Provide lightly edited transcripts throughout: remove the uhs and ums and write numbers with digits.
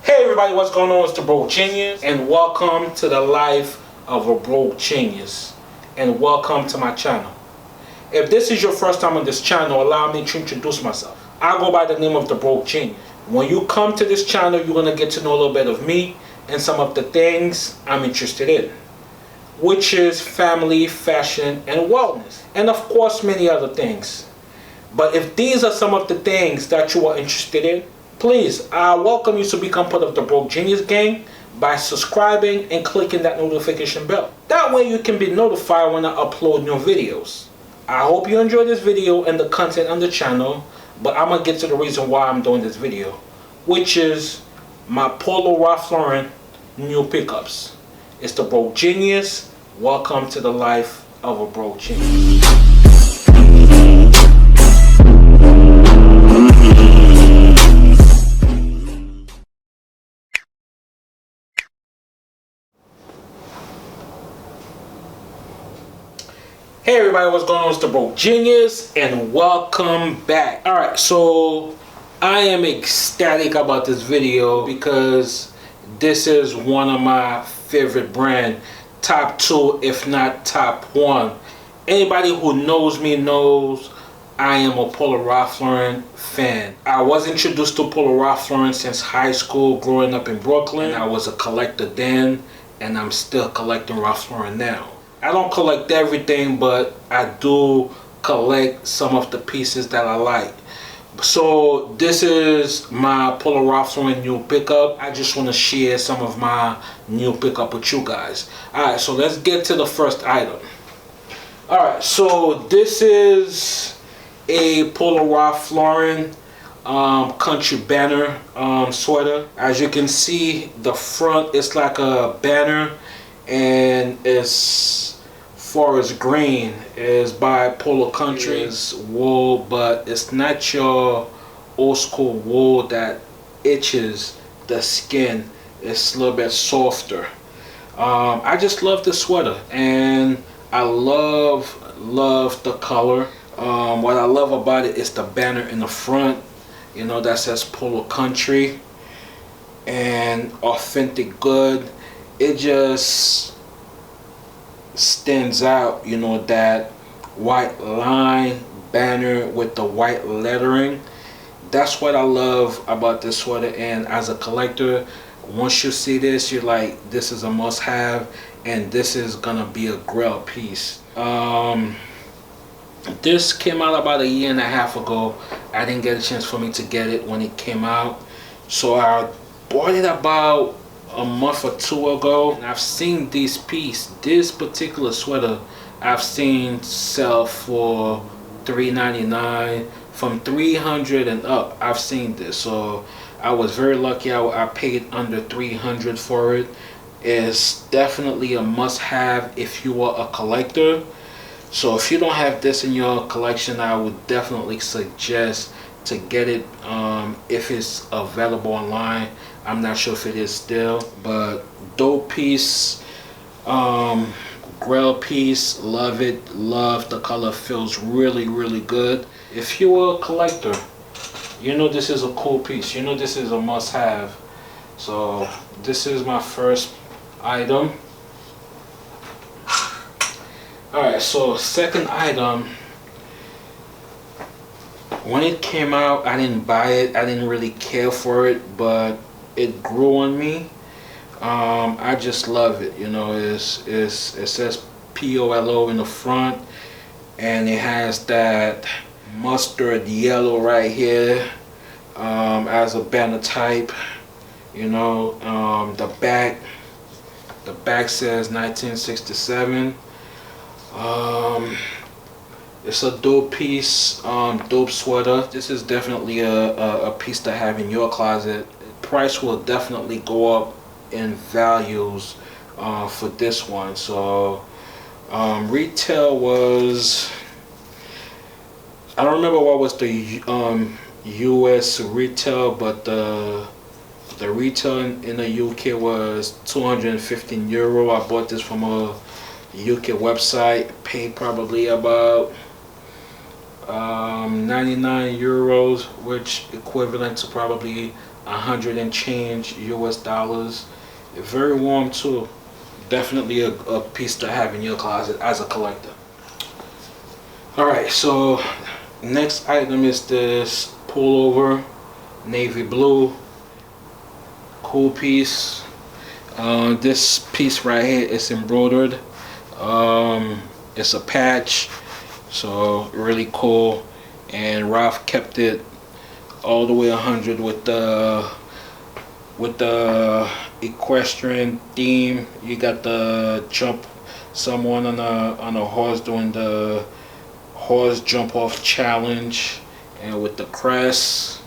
Hey everybody, what's going on? It's the Broke Genius, and welcome to the life of a Broke Genius, and welcome to my channel. If this is your first time on this channel, allow me to introduce myself. I go by the name of the Broke Genius. When you come to this channel, you're going to get to know a little bit of me and some of the things I'm interested in, which is family, fashion, and wellness, and of course many other things. But if these are some of the things that you are interested in, please, I welcome you to become part of the Broke Genius gang by subscribing and clicking that notification bell. That way you can be notified when I upload new videos. I hope you enjoy this video and the content on the channel, but I'm going to get to the reason why I'm doing this video, which is my Polo Hat new pickups. It's the Broke Genius. Welcome to the life of a Broke Genius. Hey everybody, what's going on? It's the Broke Genius, and welcome back. Alright, so I am ecstatic about this video because this is one of my favorite brand, top 2 if not top 1. Anybody who knows me knows I am a Polo Hat fan. I was introduced to Polo Hat since high school, growing up in Brooklyn. I was a collector then, and I'm still collecting Ralph Lauren now. I don't collect everything, but I do collect some of the pieces that I like. So this is my Polo Hat new pickup. I just want to share some of my new pickup with you guys. Alright, so let's get to the first item. Alright, so this is a Polo Hat country banner sweater. As you can see, the front is like a banner, and it's forest green. Is by Polo Country. It's wool, but it's not your old school wool that itches the skin. It's a little bit softer. I just love the sweater, and I love the color. What I love about it is the banner in the front, you know, that says Polo Country and authentic good. It just stands out, you know, that white line banner with the white lettering. That's what I love about this sweater, and as a collector, once you see this, you're like, this is a must-have, and this is gonna be a grail piece. This came out about 1.5 years ago. I didn't get a chance for me to get it when it came out, so I bought it about a month or 2 ago, and I've seen this particular sweater I've seen sell for $3.99, from $300 and up. I've seen this, so I was very lucky. I paid under $300 for it. It's definitely a must-have if you are a collector. So if you don't have this in your collection, I would definitely suggest to get it if it's available online. I'm not sure if it is still, but dope piece, grail piece. Love it. Love the color. Feels really good. If you're a collector, you know this is a cool piece. You know this is a must-have. So this is my first item. Alright, so second item. When it came out, I didn't buy it. I didn't really care for it, but it grew on me. I just love it. You know, it says POLO in the front, and it has that mustard yellow right here as a banner type. You know, the back says 1967. It's a dope piece, dope sweater. This is definitely a piece to have in your closet. Price will definitely go up in values for this one. So retail was, I don't remember what was the US retail, but the retail in the UK was €215. I bought this from a UK website, paid probably about 99 euros, which equivalent to probably 100 and change US dollars. Very warm too. Definitely a piece to have in your closet as a collector. Alright, so next item is this pullover, navy blue. Cool piece. This piece right here is embroidered. It's a patch, so really cool. And Ralph kept it all the way 100 with the equestrian theme. You got the jump, someone on a horse doing the horse jump off challenge, and with the crest.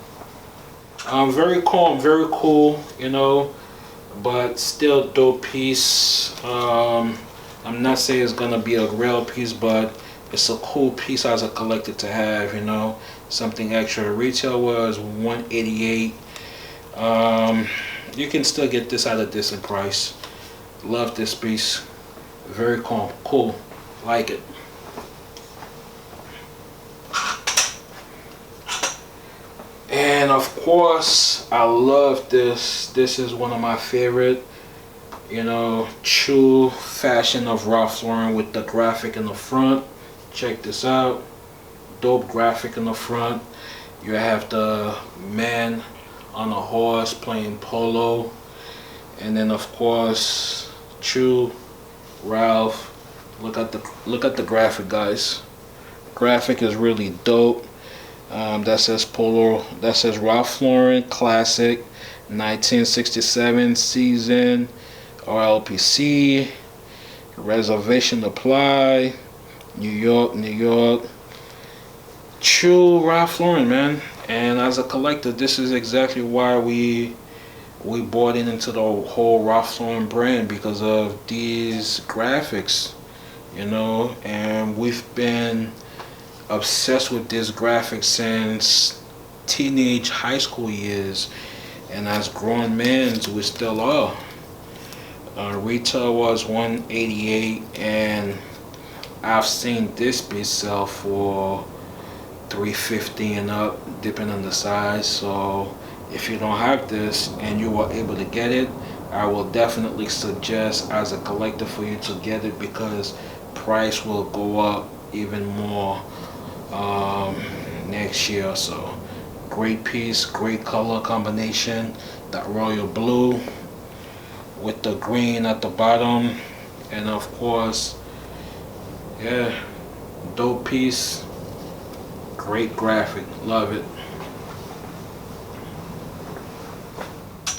Very calm, very cool, you know, but still dope piece. I'm not saying it's gonna be a real piece, but it's a cool piece as a collector to have, you know, something extra. Retail was $188. You can still get this at a decent price. Love this piece. Very calm, cool, like it. And of course, I love this. This is one of my favorite, you know, true fashion of Ralph Lauren with the graphic in the front. Check this out. Dope graphic in the front. You have the man on a horse playing polo, and then of course, true Ralph. Look at the graphic, guys. Graphic is really dope. That says Polo. That says Ralph Lauren Classic 1967 season, RLPC, reservation apply, New York, New York. True Ralph Lauren, man. And as a collector, this is exactly why we bought into the whole Ralph Lauren brand, because of these graphics, you know. And we've been obsessed with this graphic since teenage high school years, and as grown men we still are. Retail was $188, and I've seen this piece sell for $350 and up, depending on the size. So if you don't have this and you were able to get it, I will definitely suggest as a collector for you to get it, because price will go up even more next year or so. Great piece, great color combination. That royal blue with the green at the bottom, and of course, yeah, dope piece. Great graphic, love it.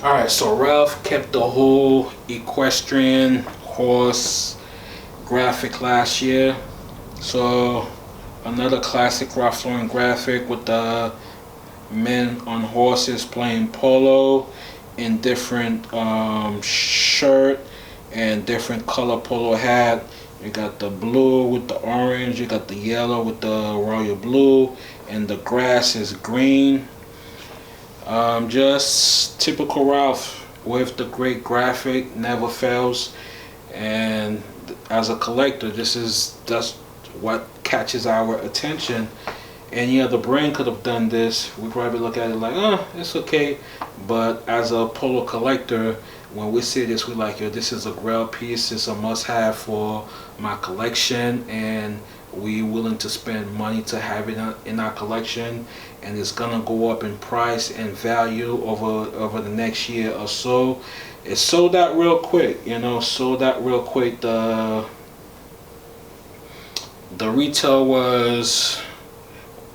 Alright, so Ralph kept the whole equestrian horse graphic last year. So another classic Ralph Lauren graphic with the men on horses playing polo in different shirt and different color polo hat. You got the blue with the orange, you got the yellow with the royal blue, and the grass is green. Just typical Ralph with the great graphic, never fails. And as a collector, that's what catches our attention. Any other brand could have done this. We probably look at it like, oh, it's okay. But as a polo collector, when we see this, we're like, yo, this is a grail piece. It's a must-have for my collection, and we willing to spend money to have it in our collection, and it's gonna go up in price and value over the next year or so. It sold out real quick, you know, sold out real quick. The retail was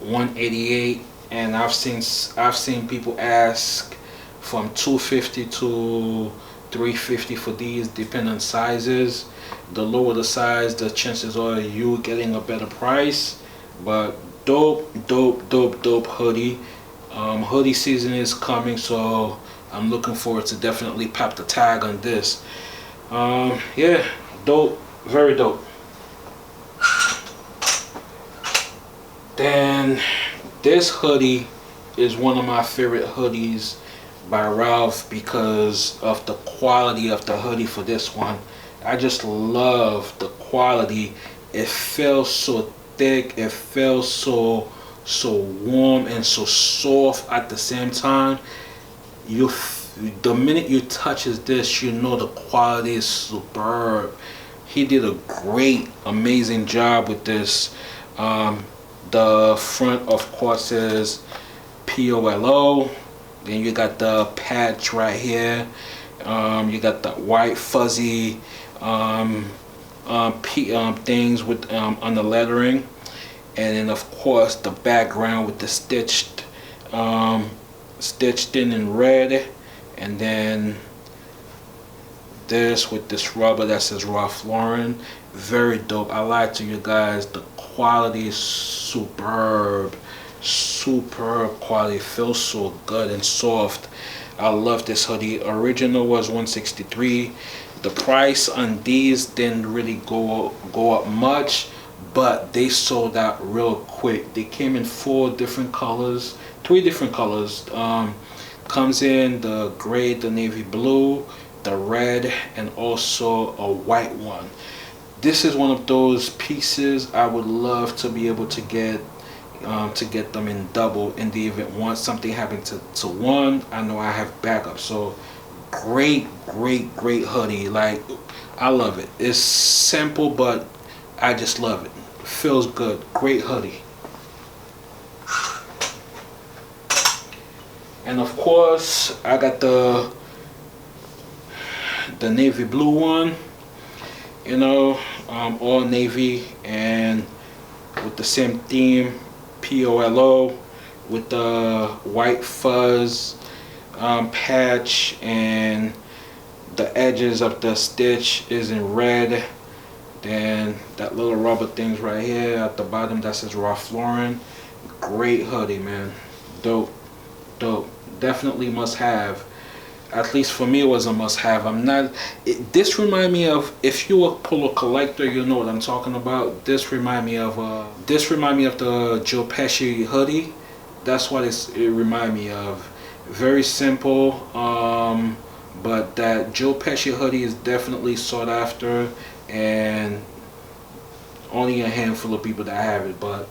$188, and I've seen people ask from $250 to $350 for these, depending on sizes. The lower the size, the chances are you getting a better price. But dope hoodie. Hoodie season is coming, so I'm looking forward to definitely pop the tag on this. Yeah, dope, very dope. Then this hoodie is one of my favorite hoodies by Ralph because of the quality of the hoodie for this one. I just love the quality. It feels so thick, it feels so warm and so soft at the same time. the minute you touches this, you know the quality is superb. He did a great, amazing job with this. The front, of course, is Polo. Then you got the patch right here. You got the white fuzzy things with on the lettering, and then of course the background with the stitched in red, and then this with this rubber that says Ralph Lauren. Very dope. I lied to you guys, the quality is superb quality. Feels so good and soft. I love this hoodie. Original was $163. The price on these didn't really go up much, but they sold out real quick. They came in 3 different colors. Comes in the gray, the navy blue, the red, and also a white one. This is one of those pieces I would love to be able to get them in double in the event once something happened to one. I know I have backup. So great hoodie. Like, I love it. It's simple, but I just love it. Feels good. Great hoodie. And of course I got the navy blue one, you know, all navy and with the same theme, Polo, with the white fuzz patch, and the edges of the stitch is in red. Then that little rubber things right here at the bottom that says Ralph Lauren. Great hoodie, man. Dope. Definitely must have. At least for me, it was a must have. This remind me of, if you're a polo collector, you know what I'm talking about. This remind me of the Joe Pesci hoodie. That's what it remind me of. Very simple, but that Joe Pesci hoodie is definitely sought after, and only a handful of people that have it. But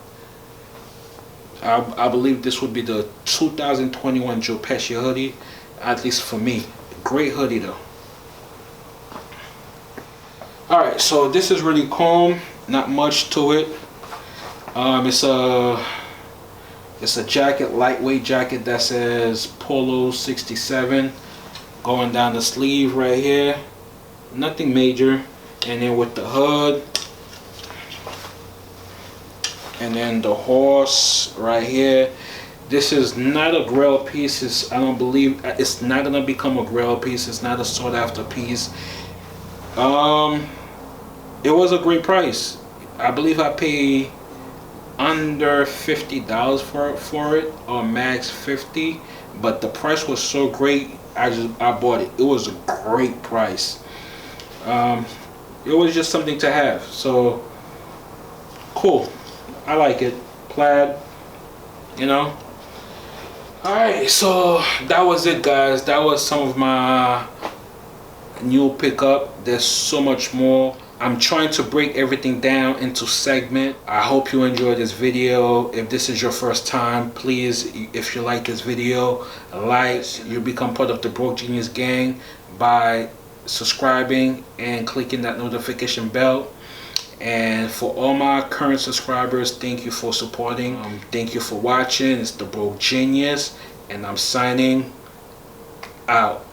I believe this would be the 2021 Joe Pesci hoodie, at least for me. Great hoodie though. Alright, so this is really calm, not much to it. It's a jacket, lightweight jacket that says Polo 67 going down the sleeve right here. Nothing major. And then with the hood, and then the horse right here. This is not a grail piece. I don't believe it's not gonna become a grail piece. It's not a sought after piece. It was a great price. I believe I paid under $50 for it, or max 50. But the price was so great, I bought it. It was a great price. It was just something to have. So cool. I like it. Plaid, you know. Alright, so that was it, guys. That was some of my new pickup. There's so much more. I'm trying to break everything down into segment. I hope you enjoyed this video. If this is your first time, please, if you like this video, you become part of the Broke Genius gang by subscribing and clicking that notification bell. And for all my current subscribers, thank you for supporting. Thank you for watching. It's the Broke Genius, and I'm signing out.